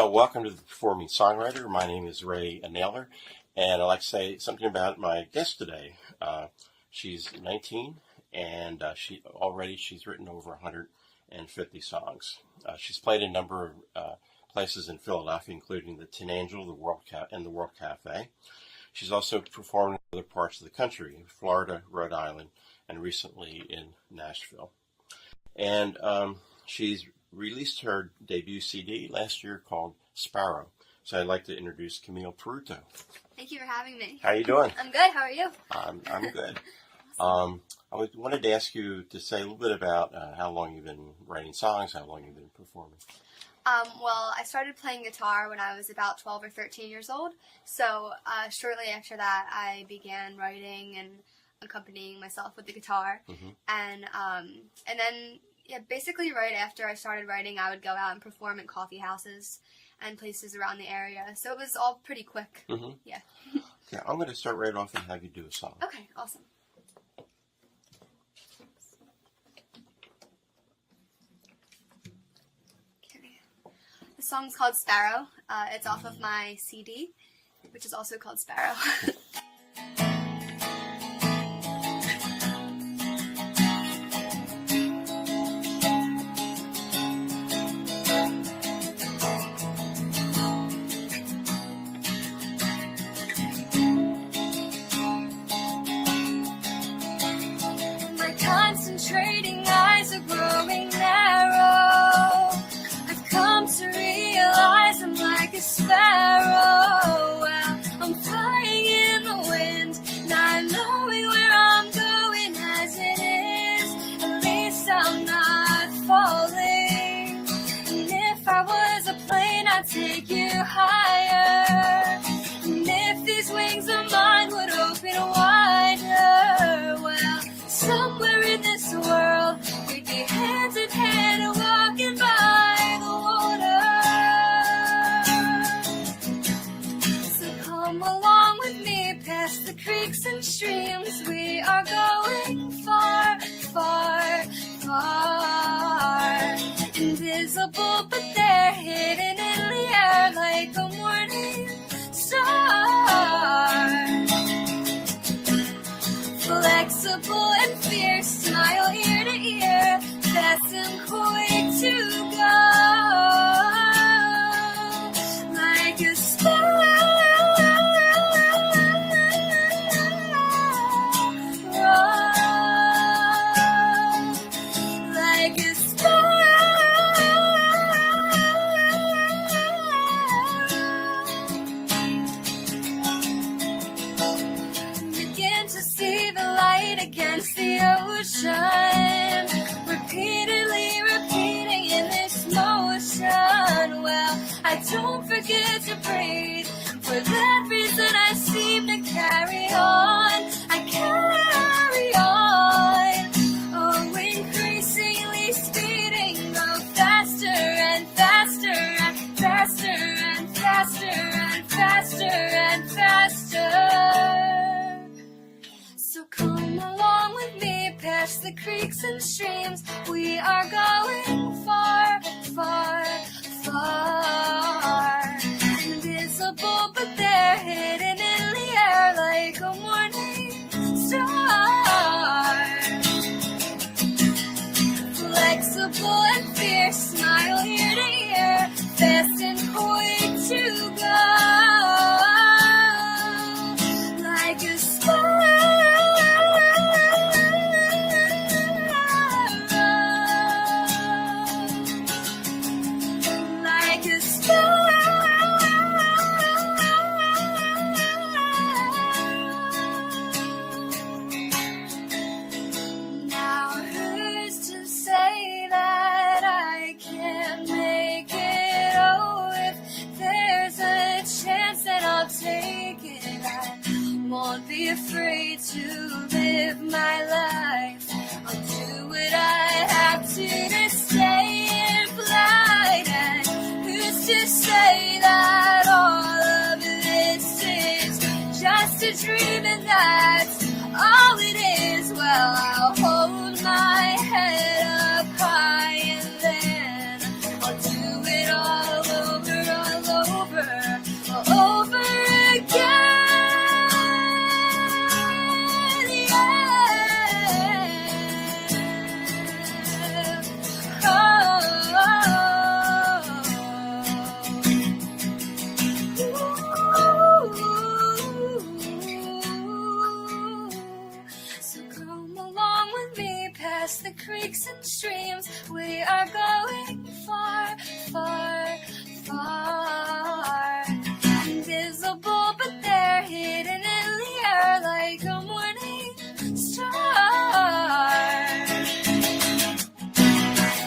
Welcome to the Performing Songwriter. My name is Ray Naylor, and I'd like to say something about my guest today. She's 19, and she's written over 150 songs. She's played a number of places in Philadelphia, including the Tin Angel, the World Cafe. She's also performed in other parts of the country, Florida, Rhode Island, and recently in Nashville. And she's released her debut CD last year called Sparrow. So I'd like to introduce Camille Peruto. Thank you for having me. How are you doing? I'm good. How are you? I'm good. Awesome. I wanted to ask you to say a little bit about how long you've been writing songs, how long you've been performing. Well, I started playing guitar when I was about 12 or 13 years old. So shortly after that, I began writing and accompanying myself with the guitar. Mm-hmm. And then, basically right after I started writing, I would go out and perform in coffee houses and places around the area. So it was all pretty quick. Mm-hmm. Yeah. Okay, I'm going to start right off and have you do a song. Okay, awesome. The song's called Sparrow. It's off of my CD, which is also called Sparrow. My concentrating eyes are growing narrow. I've come to realize I'm like a sparrow. Well, I'm flying in the wind, not knowing where I'm going as it is. At least I'm not falling. And if I was a plane, I'd take you higher. And if these wings of mine would open wider, well, somewhere in this world, we'd be hand in hand walking by the water. So come along with me past the creeks and streams. We are going far, far, far. Invisible, but they're hidden in the air like a morning star. Flexible and fierce, smile ear to ear, fast and quick to go, like a sparrow, like a sparrow. Begin to see the light against the ocean, repeatedly repeating in this motion. Well, I don't forget to breathe. For that reason I seem to carry on. I carry on. Oh, increasingly speeding, go faster and faster and faster and faster and faster and faster. So come along with me past the creeks and streams. We are going far, far, far. Invisible, but they're hidden in the air like a morning star. Flexible and fierce, smile ear to ear, fast and quick to go, like a sparrow. Like a sparrow. Now who's to say that I can't make it? Oh, if there's a chance that I'll take it, I won't be afraid to live my life. I'll do what I have to stay in flight. And who's to say that all of this is just a dream and that's all it is? Well, I'll hold my head up high and then I'll do it all over seems we are going far, far, far. Invisible, but they're hidden in the air like a morning star.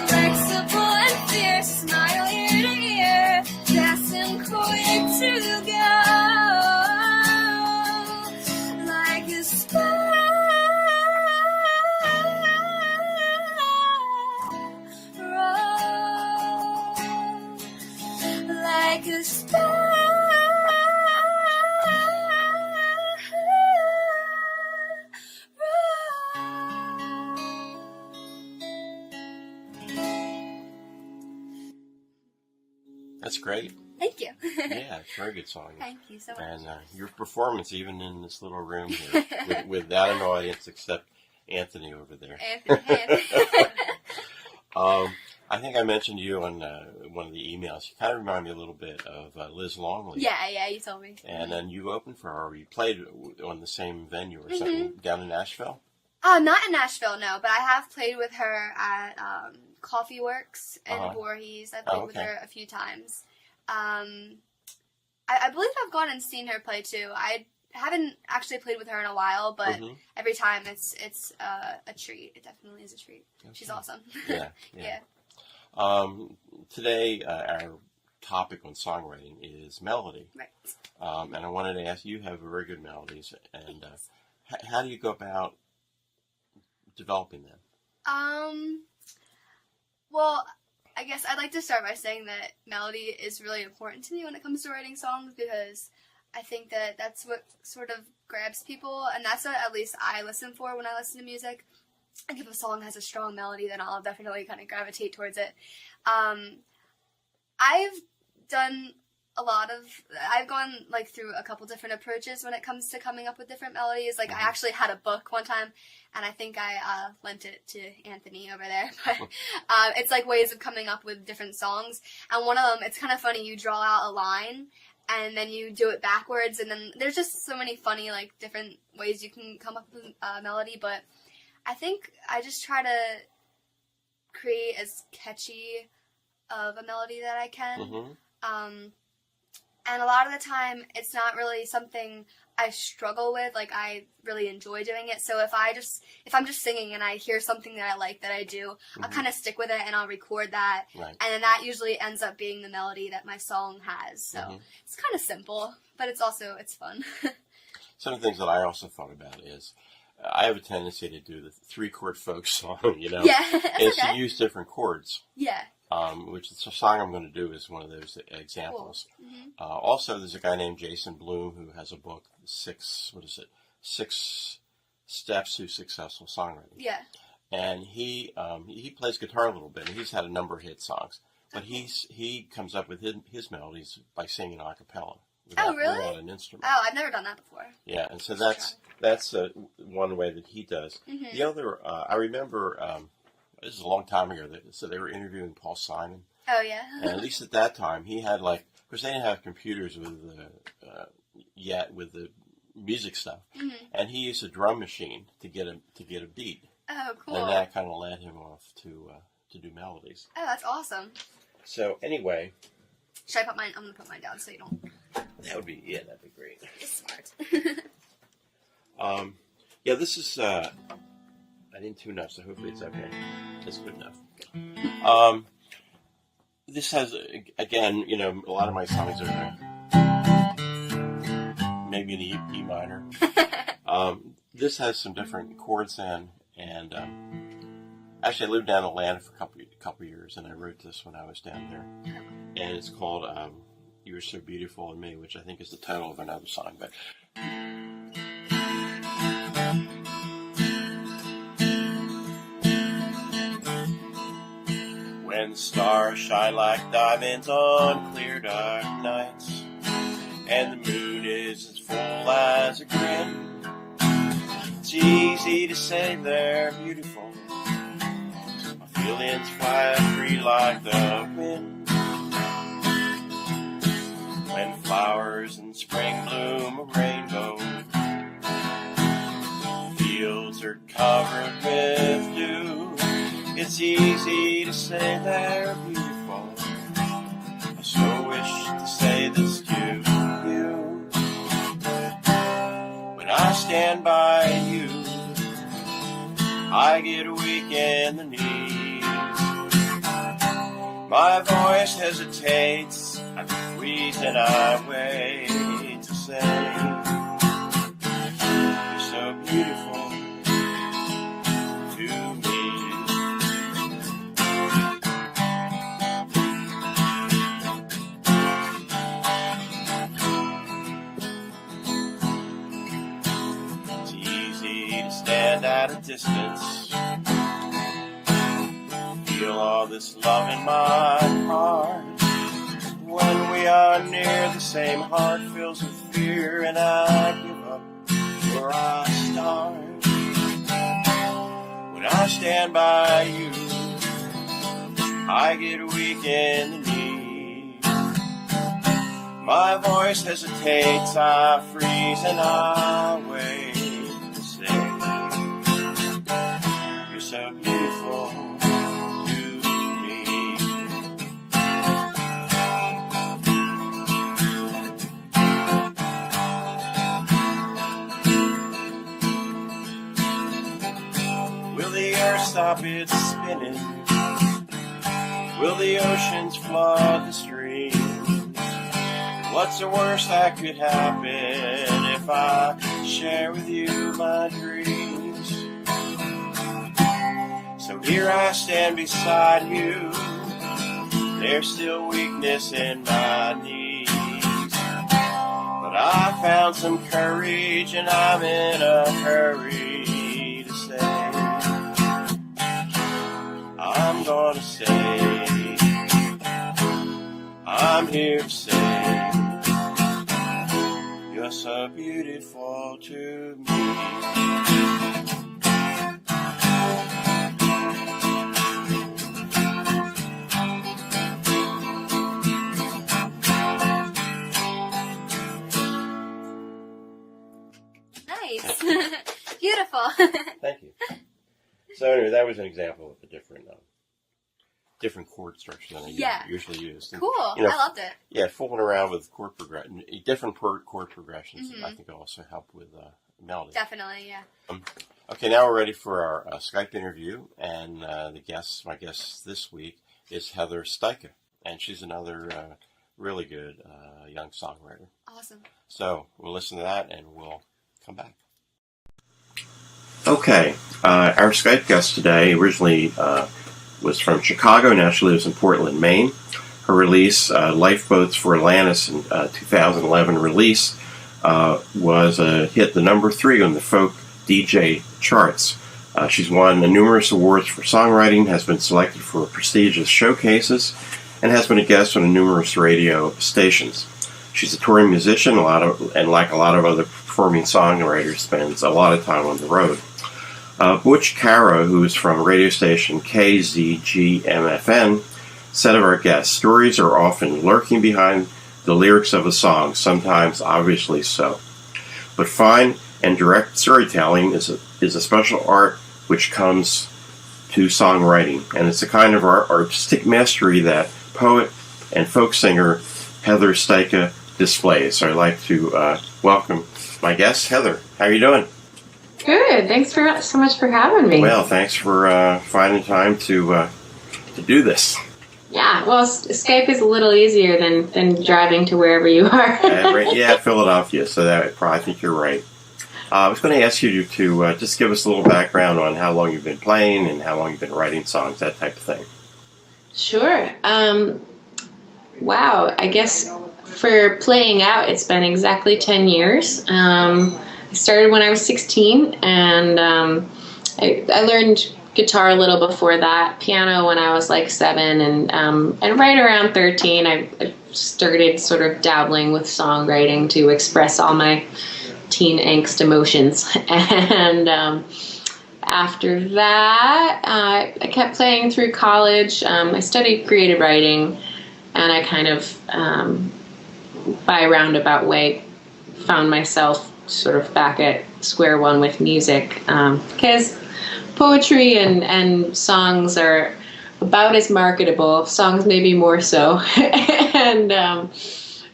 Flexible and fierce, smile ear to ear, fast and quick to go, like a sparrow, like a sparrow. That's great. Thank you. Yeah, it's a very good song. Thank you so much. And your performance, even in this little room here, without an audience except Anthony over there. Anthony. I think I mentioned you on one of the emails. You kind of remind me a little bit of Liz Longley. Yeah, you told me. And then you opened for her. You played on the same venue or something down in Nashville? Not in Nashville, no, but I have played with her at Coffee Works in Voorhees. I played with her a few times. I believe I've gone and seen her play too. I haven't actually played with her in a while, but every time it's a treat. It definitely is a treat. Okay. She's awesome. Yeah. Today, our topic on songwriting is melody. Right. And I wanted to ask, you have very good melodies, and how do you go about developing them? Well, I guess I'd like to start by saying that melody is really important to me when it comes to writing songs, because I think that that's what sort of grabs people, and that's what at least I listen for when I listen to music. I think if a song has a strong melody, then I'll definitely kind of gravitate towards it. I've gone through a couple different approaches when it comes to coming up with different melodies. I actually had a book one time, and I think I lent it to Anthony over there. But it's ways of coming up with different songs. And one of them, it's kind of funny, you draw out a line, and then you do it backwards, and then there's just so many funny, different ways you can come up with a melody. But I think I just try to create as catchy of a melody that I can. And a lot of the time, it's not really something I struggle with. I really enjoy doing it. So if I'm just singing and I hear something that I like that I do, I'll kind of stick with it and I'll record that. Right. And then that usually ends up being the melody that my song has. So it's kind of simple, but it's fun. Some of the things that I also thought about is, I have a tendency to do the 3-chord folk song, Yeah. Is to use different chords. Yeah. Which the song I'm going to do is one of those examples. Cool. Also, there's a guy named Jason Bloom who has a book, 6 Steps to Successful Songwriting. Yeah. And he plays guitar a little bit, and he's had a number of hit songs. But he comes up with his melodies by singing a cappella. Without an instrument. Oh, I've never done that before. Yeah, and so that's one way that he does. The other, I remember, this is a long time ago, so they were interviewing Paul Simon. Oh, yeah. And at least at that time, he had of course they didn't have computers with the music stuff. And he used a drum machine to get a beat. Oh, cool. And that kind of led him off to do melodies. Oh, that's awesome. So anyway. Should I put mine? I'm going to put mine down so you don't. That'd be great. You're smart. This is, I didn't tune up, so hopefully it's okay. That's good enough. Good. This has, again, a lot of my songs are maybe in E minor. This has some different chords in, and actually I lived down in Atlanta for a couple years, and I wrote this when I was down there. And it's called You're So Beautiful in Me, which I think is the title of another song. But when stars shine like diamonds on clear dark nights, and the moon is as full as a grin, it's easy to say they're beautiful. My feelings fly free like the wind. When flowers in spring bloom a rainbow, fields are covered with dew, it's It's easy to say they're beautiful. I so wish to say this to you. When I stand by you, I get weak in the knees. My voice hesitates, I freeze and I wait to say, you're so beautiful to me. It's easy to stand at a distance, feel all this love in my heart. When we are near, the same heart fills with fear, and I give up where I start. When I stand by you, I get weak in the knees. My voice hesitates, I freeze, and I wait to say, you're so beautiful. Stop its spinning? Will the oceans flood the stream? What's the worst that could happen if I share with you my dreams? So here I stand beside you. There's still weakness in my knees, but I found some courage and I'm in a hurry to say, I'm gonna say, I'm here to say, you're so beautiful to me. Nice. Beautiful. Thank you. So anyway, that was an example of a different chord structure than I usually use. And, cool. I loved it. Yeah, fooling around with different chord progressions, I think also help with melody. Definitely, yeah. Okay, now we're ready for our Skype interview, and my guest this week is Heather Staka, and she's another really good young songwriter. Awesome. So we'll listen to that, and we'll come back. Okay, our Skype guest today originally was from Chicago. Now she lives in Portland, Maine. Her release, Lifeboats for Atlantis, in 2011 release, was a hit, the number 3 on the folk DJ charts. She's won numerous awards for songwriting, has been selected for prestigious showcases, and has been a guest on numerous radio stations. She's a touring musician, and like a lot of other performing songwriters, spends a lot of time on the road. Butch Caro, who is from radio station KZGMFN, said of our guest, stories are often lurking behind the lyrics of a song, sometimes obviously so. But fine and direct storytelling is a special art which comes to songwriting, and it's a kind of artistic mastery that poet and folk singer Heather Staka displays. So I'd like to welcome my guest, Heather. How are you doing? Good. Thanks so much for having me. Well, thanks for finding time to do this. Yeah, well, Skype is a little easier than driving to wherever you are. Yeah, Philadelphia, so I think you're right. I was going to ask you to just give us a little background on how long you've been playing and how long you've been writing songs, that type of thing. Sure. Wow, I guess for playing out, it's been exactly 10 years. I started when I was 16, and I learned guitar a little before that, piano when I was like 7, and right around 13, I started sort of dabbling with songwriting to express all my teen angst emotions. And after that, I kept playing through college. I studied creative writing, and I kind of, by a roundabout way, found myself sort of back at square one with music, because poetry and songs are about as marketable. Songs maybe more so,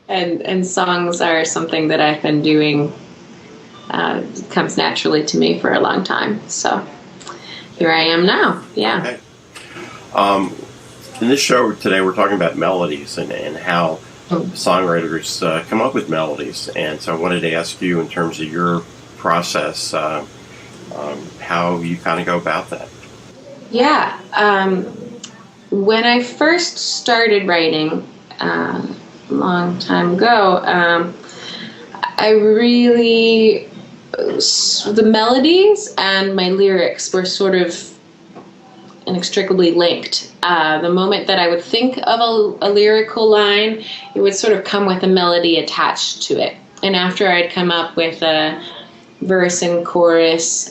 and songs are something that I've been doing. Comes naturally to me for a long time. So here I am now. Yeah. Okay. In this show today, we're talking about melodies and how songwriters come up with melodies. And so I wanted to ask you, in terms of your process, how you kind of go about that. Yeah. When I first started writing a long time ago, I really, the melodies and my lyrics were sort of inextricably linked. The moment that I would think of a lyrical line, it would sort of come with a melody attached to it. And after I'd come up with a verse and chorus,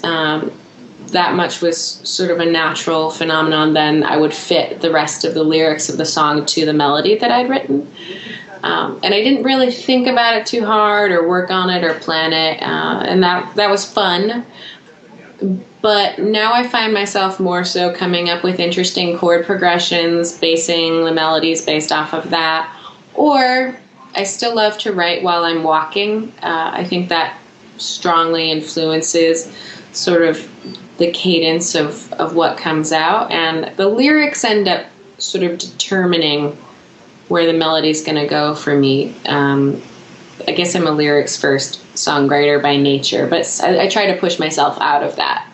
that much was sort of a natural phenomenon. Then I would fit the rest of the lyrics of the song to the melody that I'd written. And I didn't really think about it too hard or work on it or plan it. And that was fun. But now I find myself more so coming up with interesting chord progressions, basing the melodies based off of that. Or I still love to write while I'm walking. I think that strongly influences sort of the cadence of what comes out. And the lyrics end up sort of determining where the melody's going to go for me. I guess I'm a lyrics first songwriter by nature, but I try to push myself out of that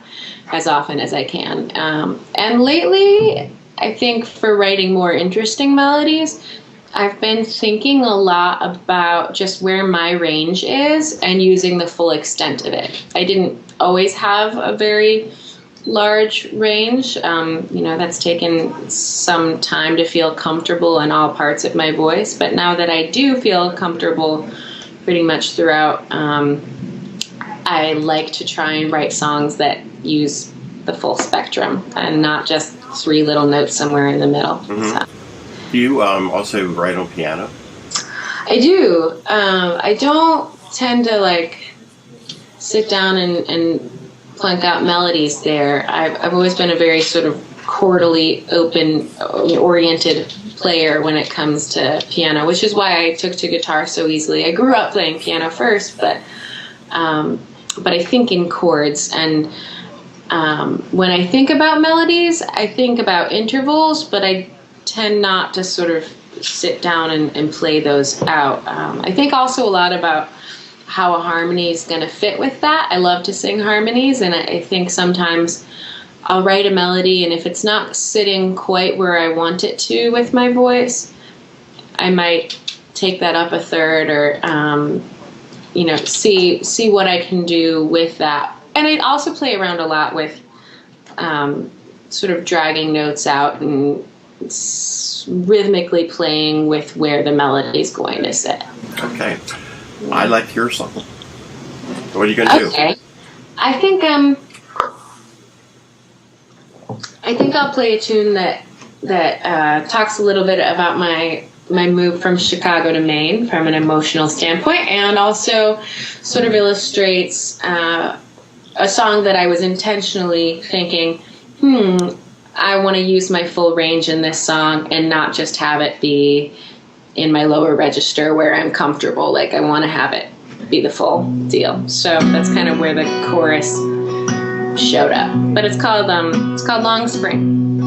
as often as I can. And lately, I think for writing more interesting melodies, I've been thinking a lot about just where my range is and using the full extent of it. I didn't always have a very large range. That's taken some time to feel comfortable in all parts of my voice. But now that I do feel comfortable pretty much throughout, I like to try and write songs that use the full spectrum and not just three little notes somewhere in the middle. Mm-hmm. So. Do you also write on piano? I do. I don't tend to sit down and plunk out melodies there. I've always been a very sort of chordally open-oriented player when it comes to piano, which is why I took to guitar so easily. I grew up playing piano first, but I think in chords. And when I think about melodies, I think about intervals, but I tend not to sort of sit down and play those out. I think also a lot about how a harmony is going to fit with that. I love to sing harmonies, and I think sometimes I'll write a melody, and if it's not sitting quite where I want it to with my voice, I might take that up a third or see what I can do with that. And I also play around a lot with sort of dragging notes out and rhythmically playing with where the melody is going to sit. Okay. I'd like to hear something. What are you going to do? Okay. I think I'll play a tune that talks a little bit about my move from Chicago to Maine from an emotional standpoint, and also sort of illustrates a song that I was intentionally thinking, I want to use my full range in this song and not just have it be in my lower register where I'm comfortable. I want to have it be the full deal. So that's kind of where the chorus showed up. But it's called Long Spring.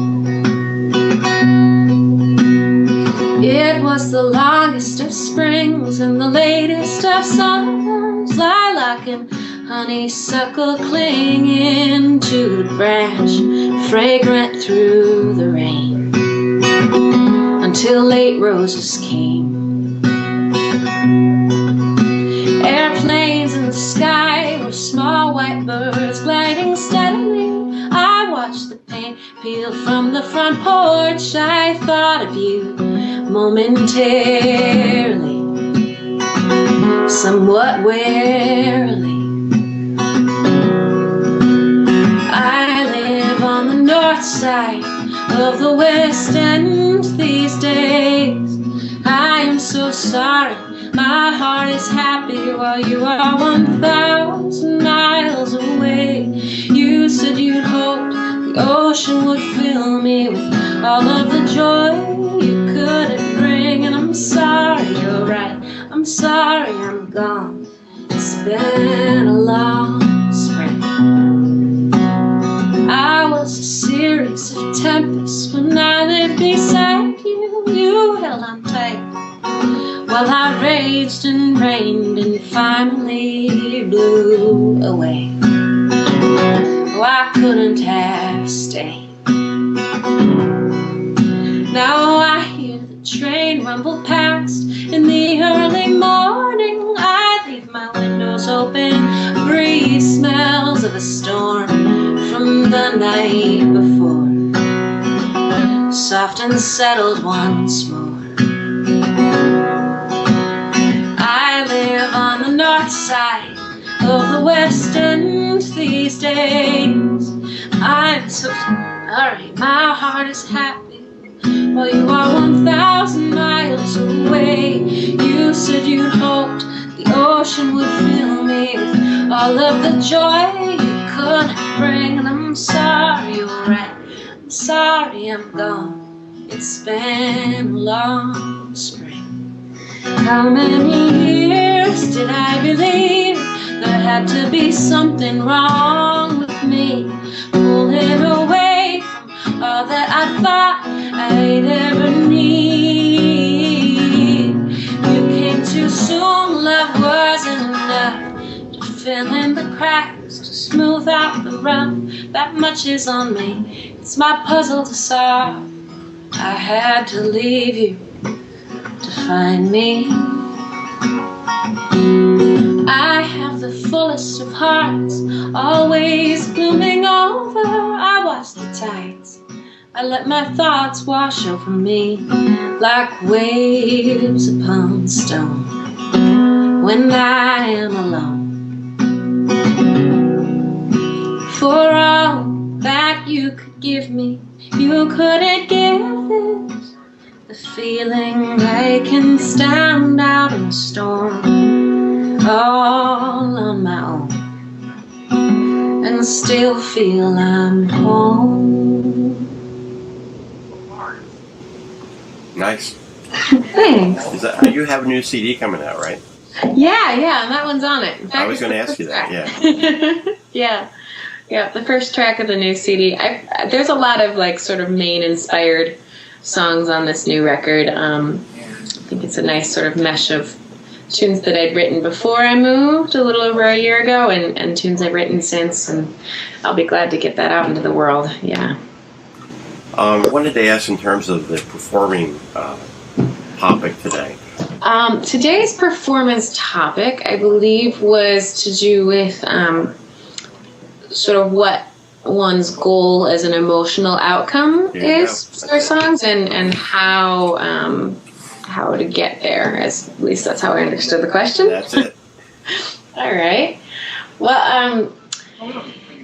It was the longest of springs and the latest of summers, lilac and honeysuckle clinging to the branch, fragrant through the rain, until late roses came. Airplanes in the sky were small white birds gliding steadily. I watched the paint peel from the front porch. I thought of you momentarily, somewhat warily. I live on the north side of the West End these days. I am so sorry, my heart is happy while you are 1,000 miles away. You said you'd hoped ocean would fill me with all of the joy you couldn't bring. And I'm sorry, you're right, I'm sorry I'm gone. It's been a long spring. I was a series of tempests when I lived beside you. You held on tight while I raged and rained and finally blew away. Oh, I couldn't have stayed. Now I hear the train rumble past in the early morning. I leave my windows open, breathe smells of a storm from the night before, soft and settled once more. I live on the north side of the West End these days. I'm so sorry, my heart is happy while you are 1,000 miles away. You said you'd hoped the ocean would fill me with all of the joy you couldn't bring. And I'm sorry, you're right, I'm sorry I'm gone. It's been a long spring. How many years did I believe there had to be something wrong with me, pulling away from all that I thought I'd ever need? You came too soon, love wasn't enough to fill in the cracks, to smooth out the rough. That much is on me, it's my puzzle to solve. I had to leave you to find me. I have the fullest of hearts, always blooming over. I watch the tides, I let my thoughts wash over me like waves upon stone when I am alone. For all that you could give me, you couldn't give this. The feeling I can stand out in a storm all on my own and still feel I'm home. Nice. Thanks. You have a new CD coming out, right? Yeah, that one's on it. In fact, I was going to ask you that, yeah. Yeah, the first track of the new CD. There's a lot of like sort of Maine-inspired songs on this new record. I think it's a nice sort of mesh of tunes that I'd written before I moved a little over a year ago, and tunes I've written since, and I'll be glad to get that out into the world. Yeah. What did they ask in terms of the performing topic today? Today's performance topic, I believe, was to do with sort of what one's goal as an emotional outcome is for songs, and how to get there. At least that's how I understood the question. That's it. All right. Well,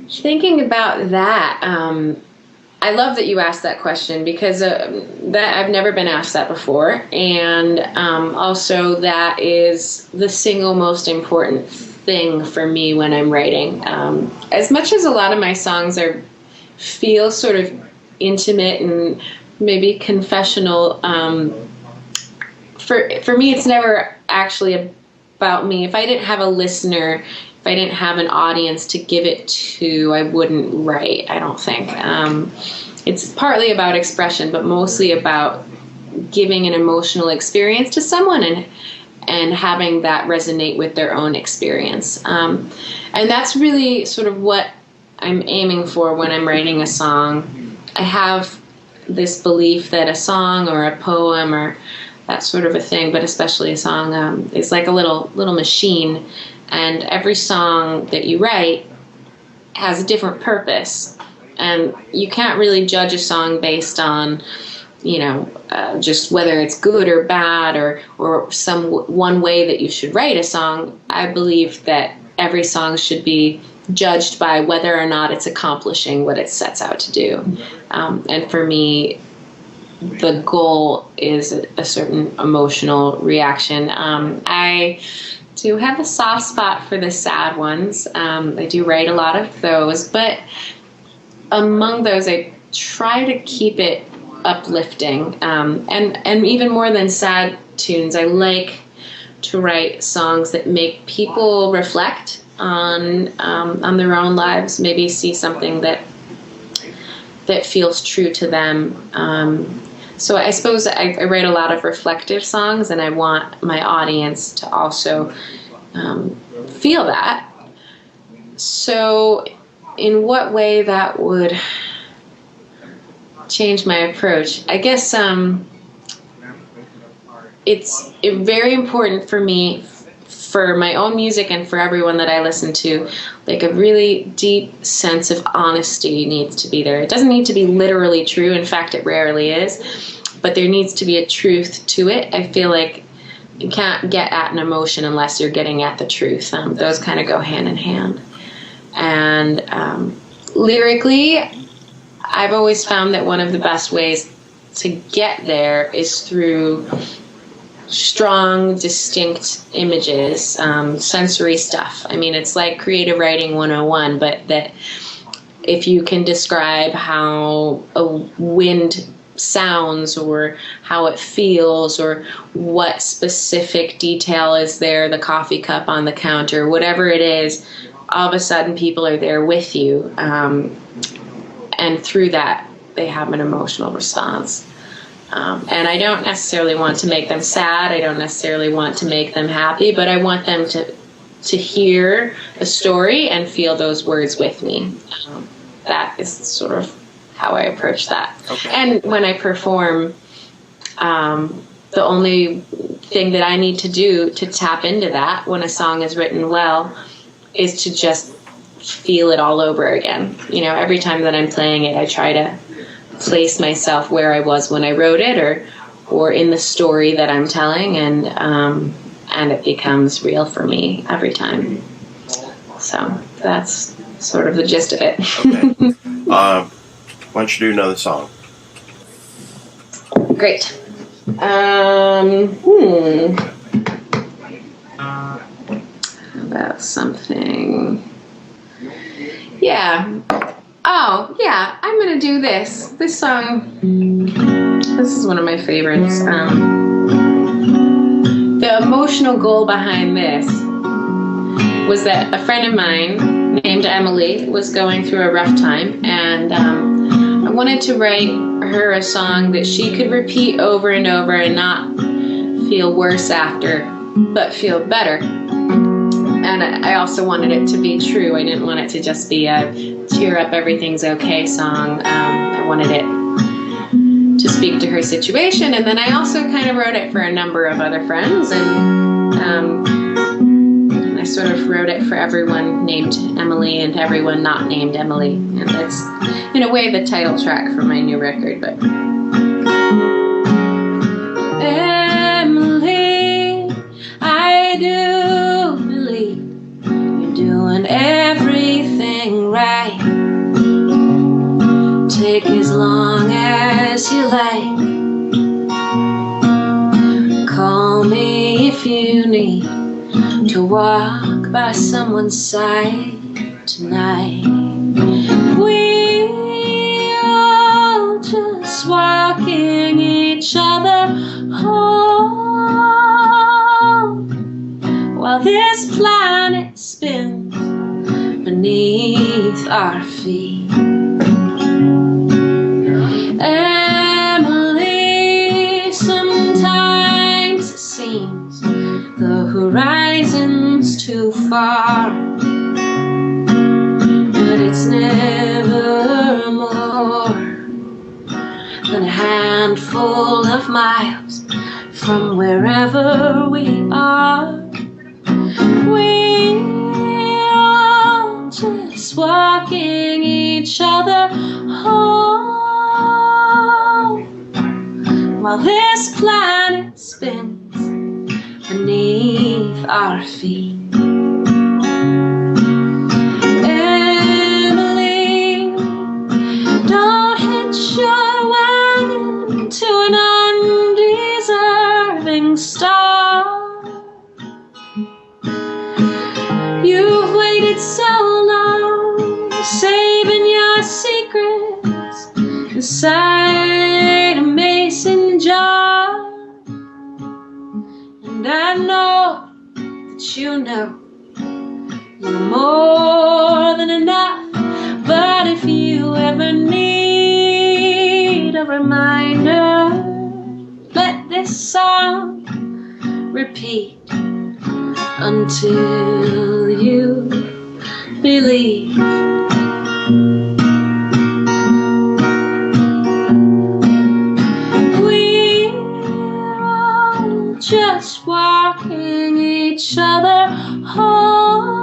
thinking about that, I love that you asked that question, because that I've never been asked that before, and also that is the single most important thing for me when I'm writing. As much as a lot of my songs feel sort of intimate and maybe confessional, for me it's never actually about me. If I didn't have a listener, if I didn't have an audience to give it to, I wouldn't write, I don't think. It's partly about expression, but mostly about giving an emotional experience to someone and having that resonate with their own experience. And that's really sort of what I'm aiming for when I'm writing a song. I have this belief that a song or a poem or that sort of a thing, but especially a song, is like a little machine. And every song that you write has a different purpose. And you can't really judge a song based on, just whether it's good or bad or some one way that you should write a song. I believe that every song should be judged by whether or not it's accomplishing what it sets out to do. And for me, the goal is a certain emotional reaction. I do have a soft spot for the sad ones. I do write a lot of those, but among those, I try to keep it uplifting, and even more than sad tunes, I like to write songs that make people reflect on their own lives, maybe see something that feels true to them. So I suppose I write a lot of reflective songs, and I want my audience to also feel that. So in what way that would change my approach? I guess it's very important for me, for my own music and for everyone that I listen to, like a really deep sense of honesty needs to be there. It doesn't need to be literally true. In fact, it rarely is. But there needs to be a truth to it. I feel like you can't get at an emotion unless you're getting at the truth. Those kind of go hand in hand. And lyrically, I've always found that one of the best ways to get there is through strong, distinct images, sensory stuff. I mean, it's like creative writing 101, but that if you can describe how a wind sounds or how it feels or what specific detail is there, the coffee cup on the counter, whatever it is, all of a sudden people are there with you. And through that, they have an emotional response. And I don't necessarily want to make them sad. I don't necessarily want to make them happy, but I want them to hear a story and feel those words with me. That is sort of how I approach that. Okay. And when I perform, the only thing that I need to do to tap into that when a song is written well is to just feel it all over again. You know, every time that I'm playing it, I try to place myself where I was when I wrote it, or in the story that I'm telling, and it becomes real for me every time. So that's sort of the gist of it. Okay. Why don't you do another song? Great. About something. Yeah. Oh, yeah, I'm going to do this. This song, this is one of my favorites. The emotional goal behind this was that a friend of mine named Emily was going through a rough time, and I wanted to write her a song that she could repeat over and over and not feel worse after, but feel better. And I also wanted it to be true. I didn't want it to just be a cheer up, everything's okay song. I wanted it to speak to her situation. And then I also kind of wrote it for a number of other friends. And I sort of wrote it for everyone named Emily and everyone not named Emily. And that's, in a way, the title track for my new record. But Emily, I do believe you're doing everything right. Take as long as you like. Call me if you need to walk by someone's side tonight. We all just walking each other home while this planet spins beneath our feet. Emily, sometimes it seems the horizon's too far, but it's never more than a handful of miles from wherever we are. We are just walking each other home while this planet spins beneath our feet. Emily, don't hitch your wagon to an undeserving star. You've waited so long, saving your secret inside a mason jar. And I know that you know you're more than enough. But if you ever need a reminder, let this song repeat until you believe. We're all just walking each other home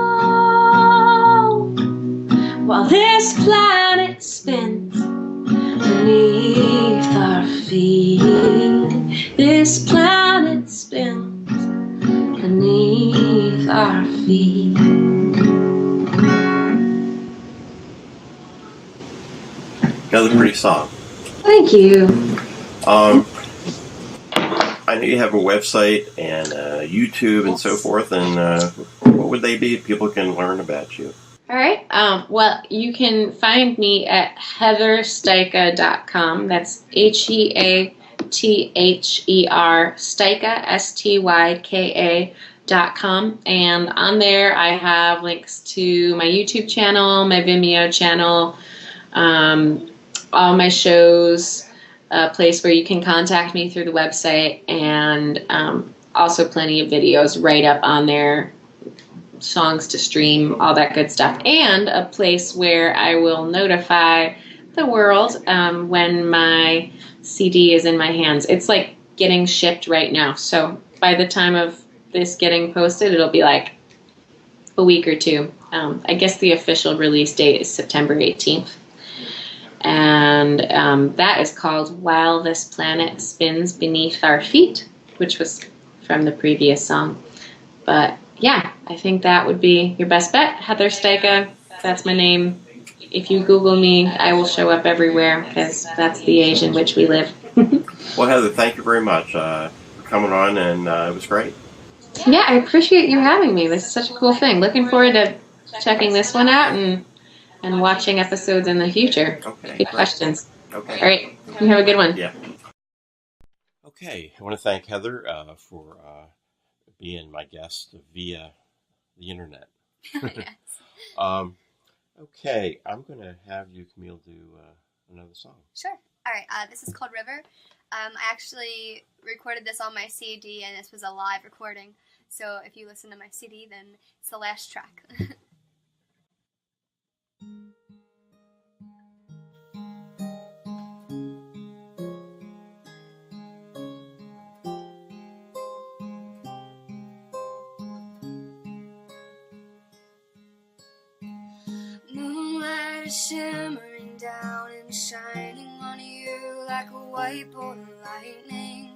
while this planet spins beneath our feet. This planet spins beneath our feet. Another pretty song. Thank you. I know you have a website and YouTube and so forth, and what would they be if people can learn about you? All right. Well, you can find me at heatherstaka.com. That's HEATHER Staka, STYKA.com. And on there, I have links to my YouTube channel, my Vimeo channel, all my shows, a place where you can contact me through the website, and also plenty of videos right up on there, songs to stream, all that good stuff, and a place where I will notify the world when my CD is in my hands. It's like getting shipped right now, so by the time of this getting posted, it'll be like a week or two. I guess the official release date is September 18th. And that is called While This Planet Spins Beneath Our Feet, which was from the previous song. But yeah, I think that would be your best bet. Heather Staka, that's my name. If you Google me, I will show up everywhere, because that's the age in which we live. Well, Heather, thank you very much for coming on, and it was great. Yeah, I appreciate you having me. This is such a cool thing. Looking forward to checking this one out and watching episodes in the future. Okay. Good questions. Okay. All right. You have a good one. Yeah. Okay. I want to thank Heather for being my guest via the internet. Yes. Okay. I'm going to have you, Camille, do another song. Sure. All right. This is called River. I actually recorded this on my CD, and this was a live recording. So if you listen to my CD, then it's the last track. Moonlight is shimmering down and shining on you like a white bolt of lightning.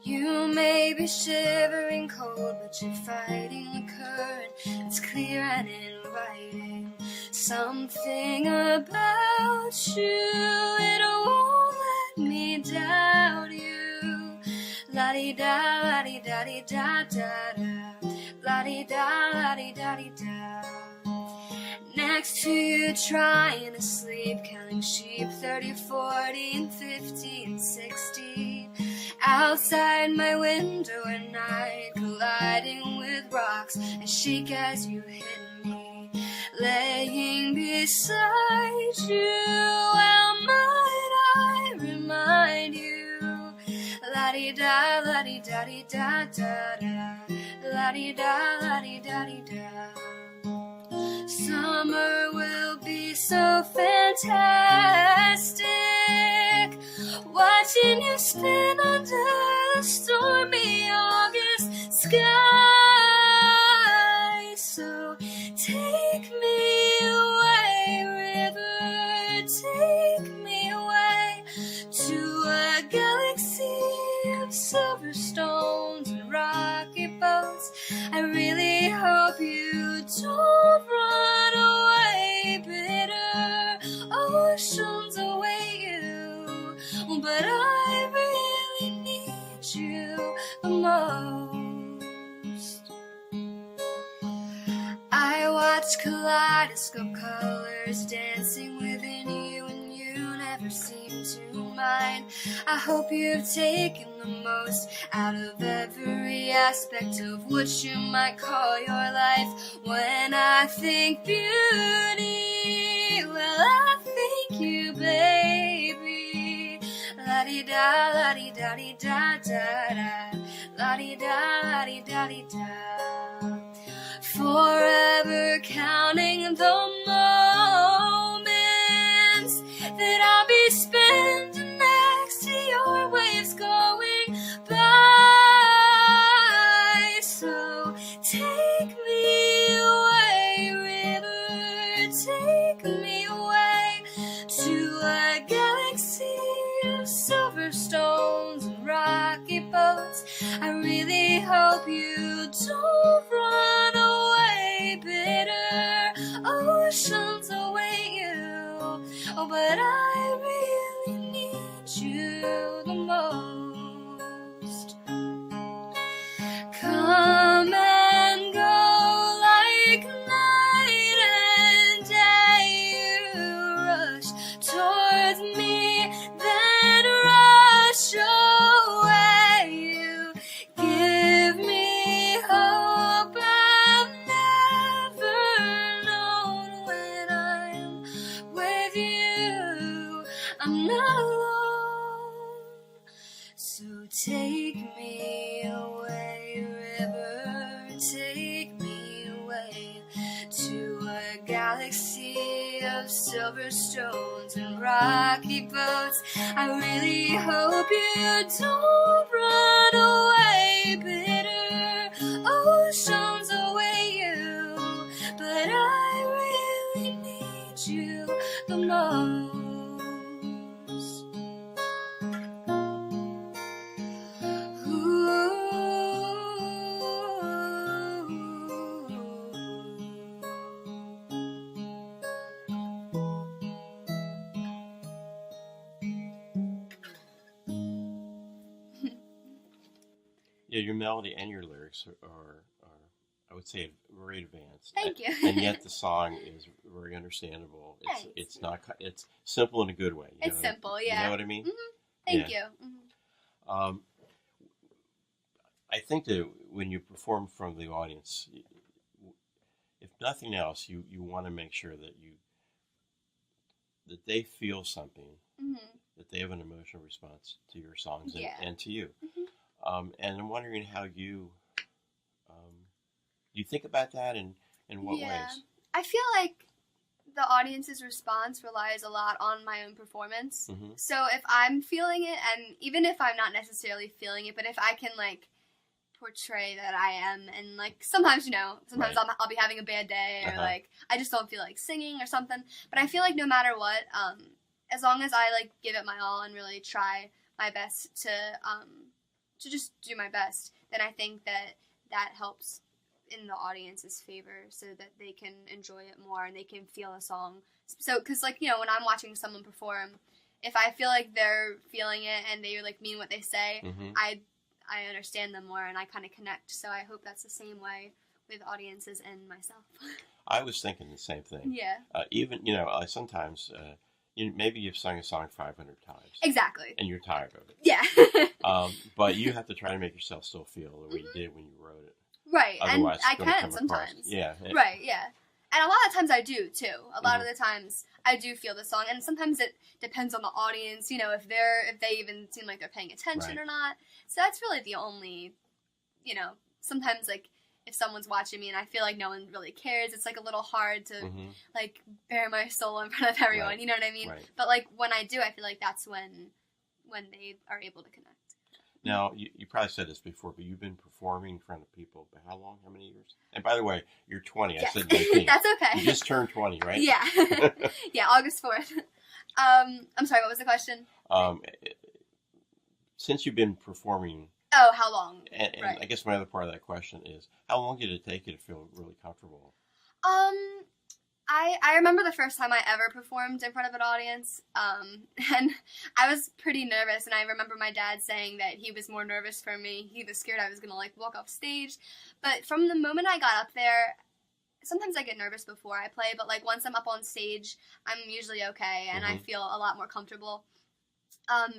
You may be shivering cold, but you're fighting the current. It's clear and inviting. Something about you, it won't let me doubt you. La-di-da, la-di-da-di-da-di-da-da. La-di-da, la-di-da-di-da. Next to you trying to sleep, counting sheep, 30, 40, and 50, and 60. Outside my window at night, colliding with rocks, I shake as you hit me. Laying beside you, well, might I remind you? La-di-da, la-di-da-di-da-da-da. La-di-da, la-di-da-di-da. Summer will be so fantastic, watching you spin under the stormy August sky. So take me away, river, take me away to a galaxy of silver stones and rocky boats. I really hope you don't run away, bitter oceans await you, but I really need you the most. I watch kaleidoscope colors dancing within you, and you never seem to I hope you've taken the most out of every aspect of what you might call your life. When I think beauty, well, I think you, baby. La-di-da, la-di-da-di-da-di-da-da, la-di-da, la-di-da-di-da. Forever counting the moments that I'll be spending next to your waves going by. So take me away, river, take me away to a galaxy of silver stones and rocky boats. I really hope you don't run away, bitter oceans await you. Oh, but I really need you the most. Come and go like night and day. You rush towards me, then rush away. You give me hope I've never known. When I'm with you, I'm not alone. So take me away, river, take me away to a galaxy of silver stones and rocky boats. I really hope you don't run away, bitter oceans await you. But I really need you the most. Yeah, your melody and your lyrics are I would say, very advanced. Thank you. And yet the song is very understandable. Thanks. It's not. It's simple in a good way. It's simple, yeah. You know what I mean? Mm-hmm. Thank Yeah. you. Mm-hmm. I think that when you perform from the audience, if nothing else, you want to make sure that they feel something, Mm-hmm. that they have an emotional response to your songs Yeah. and to you. Mm-hmm. And I'm wondering how you think about that, and in what ways? I feel like the audience's response relies a lot on my own performance. Mm-hmm. So if I'm feeling it, and even if I'm not necessarily feeling it, but if I can like portray that I am, and like sometimes Right. I'll be having a bad day, or Uh-huh. like I just don't feel like singing or something. But I feel like no matter what, as long as I like give it my all and really try my best to just do my best, then I think that helps in the audience's favor, so that they can enjoy it more and they can feel a song. So, because like when I'm watching someone perform, if I feel like they're feeling it and they like mean what they say, Mm-hmm. I understand them more and I kind of connect. So I hope that's the same way with audiences and myself. I was thinking the same thing. Yeah. Even sometimes maybe you've sung a song 500 times. Exactly. And you're tired of it. Yeah. But you have to try to make yourself still feel the way you did when you wrote it. Right. Otherwise, and I it's gonna can come sometimes. across. Yeah. Right, yeah. And a lot of times I do, too. A lot Mhm. of the times I do feel the song. And sometimes it depends on the audience, if they even seem like they're paying attention Right. or not. So that's really the only, sometimes, like, if someone's watching me and I feel like no one really cares, it's, like, a little hard to, Mm-hmm. like, bare my soul in front of everyone. Right. You know what I mean? Right. But, like, when I do, I feel like that's when they are able to connect. Now, you probably said this before, but you've been performing in front of people for how long? How many years? And by the way, you're 20. I Yes. said 19. That's okay. You just turned 20, right? Yeah. Yeah, August 4th. I'm sorry, what was the question? Since you've been performing, Oh, how long? and Right. I guess my other part of that question is, how long did it take you to feel really comfortable? I remember the first time I ever performed in front of an audience, and I was pretty nervous, and I remember my dad saying that he was more nervous for me. He was scared I was going to, like, walk off stage. But from the moment I got up there, sometimes I get nervous before I play, but, like, once I'm up on stage, I'm usually okay, and I Mhm. feel a lot more comfortable.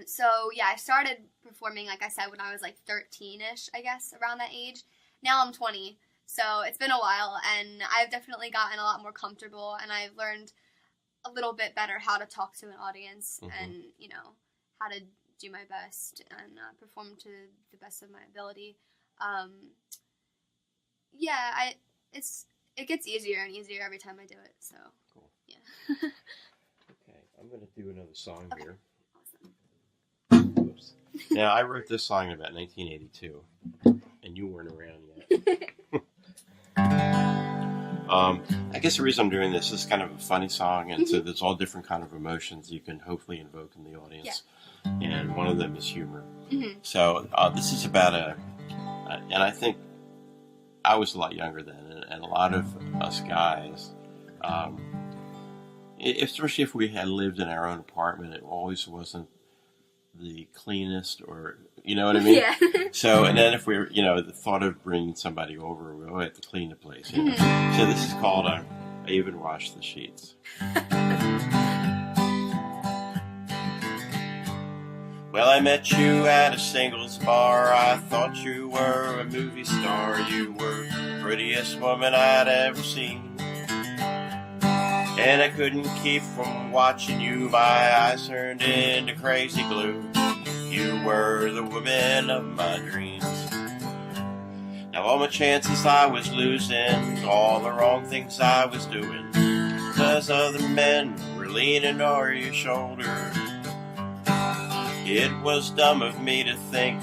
So yeah, I started performing, like I said, when I was like 13-ish, I guess, around that age. Now I'm 20, so it's been a while, and I've definitely gotten a lot more comfortable, and I've learned a little bit better how to talk to an audience and, you know, how to do my best and perform to the best of my ability. Yeah, it gets easier and easier every time I do it, so Cool. Yeah. Okay, I'm going to do another song Okay. here. Awesome. Oops. Now, I wrote this song in about 1982, and you weren't around yet. I guess the reason I'm doing this is kind of a funny song, and so there's all different kind of emotions you can hopefully invoke in the audience, and one of them is humor. So this is about and I think I was a lot younger then, and a lot of us guys, especially if we had lived in our own apartment, it always wasn't the cleanest, or you know what I mean? Yeah. So, and then if we're, the thought of bringing somebody over, we have to clean the place. So this is called I Even Washed the Sheets. Well, I met you at a singles bar. I thought you were a movie star. You were the prettiest woman I'd ever seen. And I couldn't keep from watching you. My eyes turned into crazy glue. You were the woman of my dreams. Now all my chances I was losing, all the wrong things I was doing, 'cause other men were leaning over your shoulder. It was dumb of me to think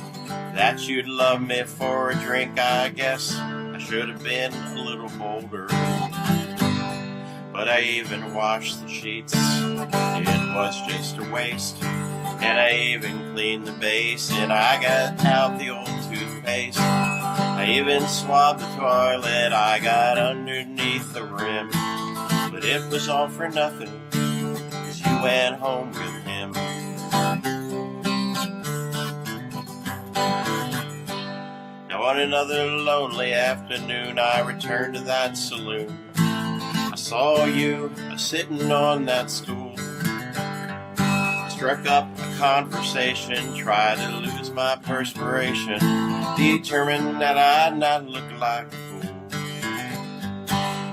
that you'd love me for a drink. I guess I should have been a little bolder. But I even washed the sheets, it was just a waste. And I even cleaned the base, and I got out the old toothpaste. I even swabbed the toilet, I got underneath the rim. But it was all for nothing, 'cause you went home with him. Now on another lonely afternoon, I returned to that saloon. I saw you sitting on that stool. Struck up a conversation, tried to lose my perspiration, determined that I'd not look like a fool.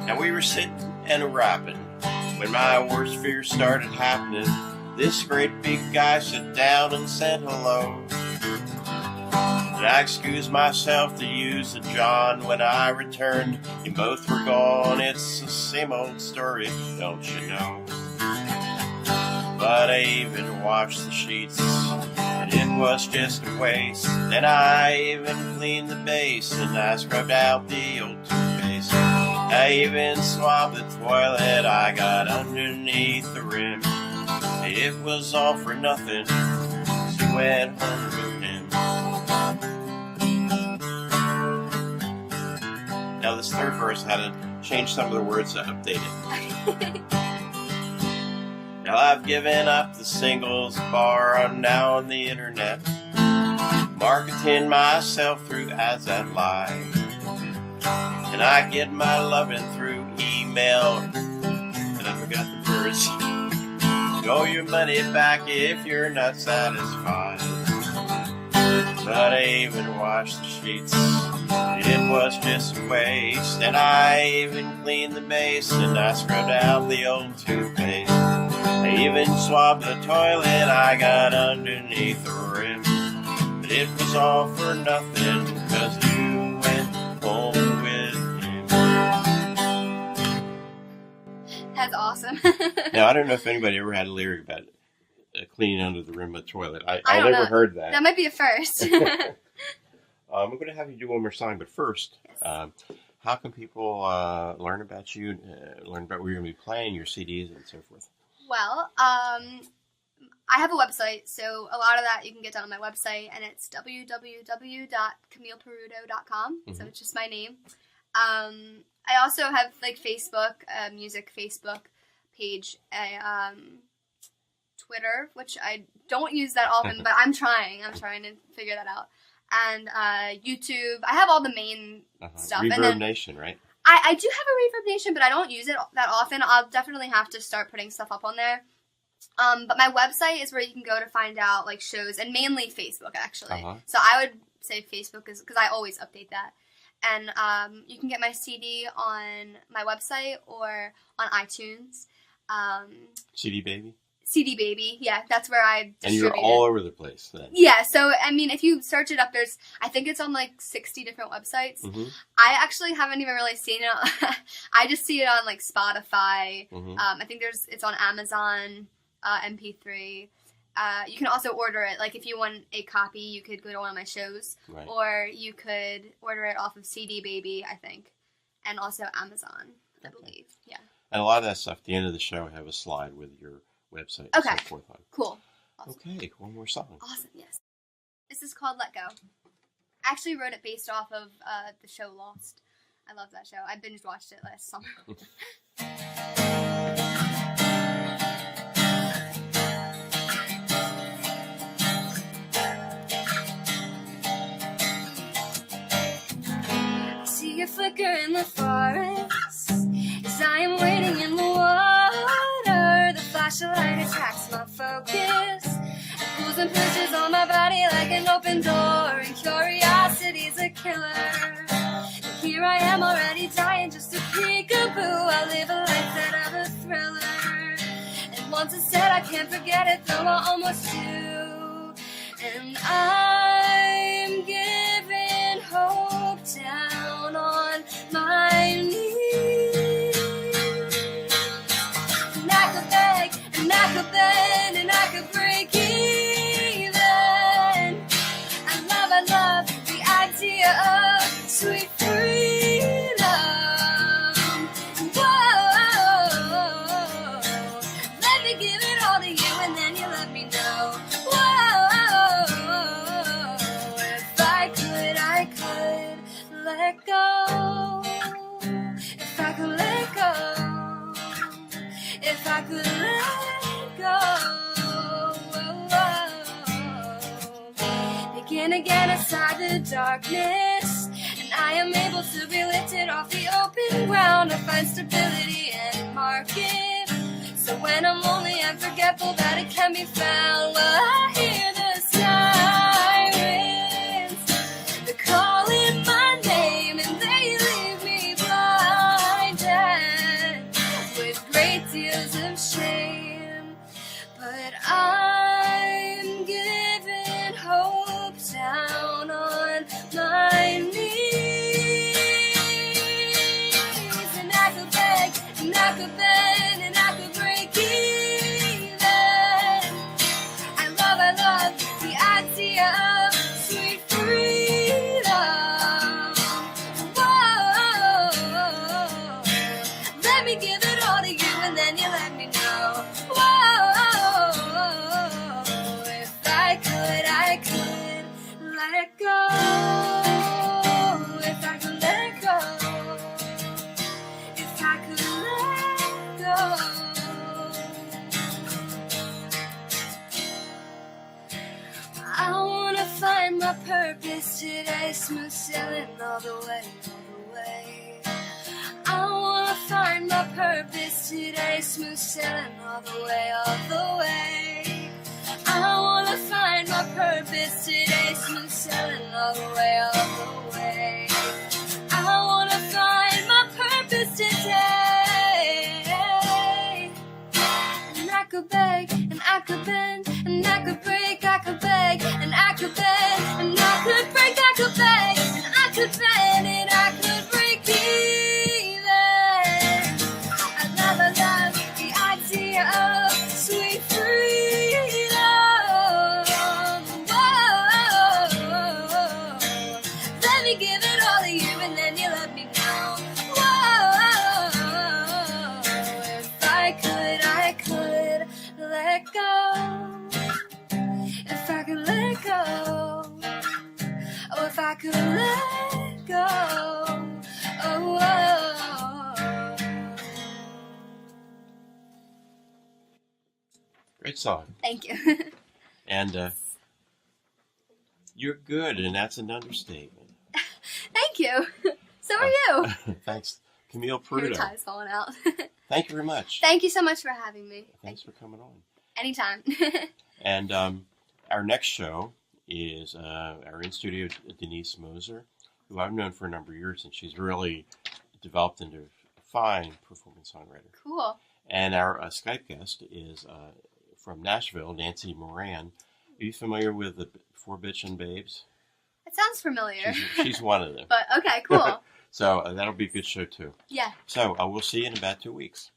Now we were sitting and rapping when my worst fears started happening. This great big guy sat down and said hello. And I excused myself to use the John. When I returned, you both were gone. It's the same old story, don't you know? But I even washed the sheets, and it was just a waste. Then I even cleaned the base, and I scrubbed out the old toothpaste. I even swabbed the toilet, I got underneath the rim. It was all for nothing, 'cause you went home with him. Now this third verse had to change some of the words to update it. Now I've given up the singles bar, I'm now on the internet, marketing myself through ads that lie. And I get my loving through email, and I forgot the verse. Owe your money back if you're not satisfied. But I even washed the sheets, it was just a waste. And I even cleaned the base, and I scrubbed out the old toothpaste. I even swabbed the toilet, I got underneath the rim. But it was all for nothing, 'cause you went home with him. That's awesome. Now, I don't know if anybody ever had a lyric about cleaning under the rim of the toilet. I don't never know. heard that. That might be a first. I'm going to have you do one more song, but first, Yes. how can people learn about you, learn about where you're going to be playing, your CDs, and so forth? Well, I have a website, so a lot of that you can get done on my website, and it's www.camilleperuto.com, so it's just my name. I also have, like, Facebook, music Facebook page, Twitter, which I don't use that often, but I'm trying to figure that out, and YouTube. I have all the main stuff. Reverb and then, Nation, right? I do have a Reverb Nation, but I don't use it that often. I'll definitely have to start putting stuff up on there. But my website is where you can go to find out like shows, and mainly Facebook actually. Uh-huh. So I would say Facebook is because I always update that. And you can get my CD on my website or on iTunes. CD Baby? CD Baby, yeah, that's where I distribute And you're all over the place then. Yeah, so, I mean, if you search it up, I think it's on like 60 different websites. Mm-hmm. I actually haven't even really seen it. I just see it on like Spotify. Mm-hmm. I think it's on Amazon MP3. You can also order it. Like, if you want a copy, you could go to one of my shows. Right. Or you could order it off of CD Baby, I think. And also Amazon, I believe. Yeah. And a lot of that stuff, at the end of the show, I have a slide with your website and Okay. so forth on. Cool. Awesome. Okay, one more song. Awesome, yes. This is called Let Go. I actually wrote it based off of the show Lost. I love that show. I binge watched it last summer. I see a flicker in the forest as I am waiting in the water. The flashlight attracts my focus and pulls and pushes on my body like an open door. And curiosity's a killer. And here I am already dying just a peekaboo. I live a life that of a thriller. And once it's said, I can't forget it, though I almost do. And I'm giving hope down on my knees. And I could beg, and I could bend, and I could break even. I love the idea of sweet freedom. Whoa, let me give it all to you, and then you let me know. Whoa, if I could let go. If I could let go. If I could let go. Begin again inside the darkness, and I am able to be lifted off the open ground. I find stability and mark it. So when I'm lonely and forgetful that it can be found, well, I hear the sirens. They're calling my name, and they leave me blinded with great deals of shame. But I'm giving hope down on my knees. And I could beg, and I could bend, and I could break even. I love the idea of sweet freedom. Whoa, let me give it all to you, and then you let me know. Whoa, if I could let go. If I could let go. If I could let go. I wanna find my purpose today, smooth sailing all the way, all the way. I wanna find my purpose today, smooth sailing all the way, all the way. I wanna find my purpose today, smooth sailing all the way, all the way. I wanna find my purpose today. And I could beg, and I could bend, and I could break, I could beg, and I could bend, and I could break, I could beg, and I could bend, and I could break even. I love the idea of sweet freedom. Whoa, let me give it all to you, and then you let me know. Whoa, if I could let go. If I could let go. Oh, if I could let go. Oh, Great song. Thank you. And you're good, and that's an understatement. Thank you. So are you. Thanks, Camille Your Peruto. tie's falling out. Thank you very much. Thank you so much for having me. Thanks for coming on. Anytime. And our next show is our in-studio Denise Moser, who I've known for a number of years, and she's really developed into a fine performance songwriter. Cool. And our Skype guest is from Nashville, Nancy Moran. Are you familiar with the Four Bitchin' Babes? It sounds familiar. She's one of them. But okay, cool. So that'll be a good show too. Yeah. So we'll see you in about 2 weeks.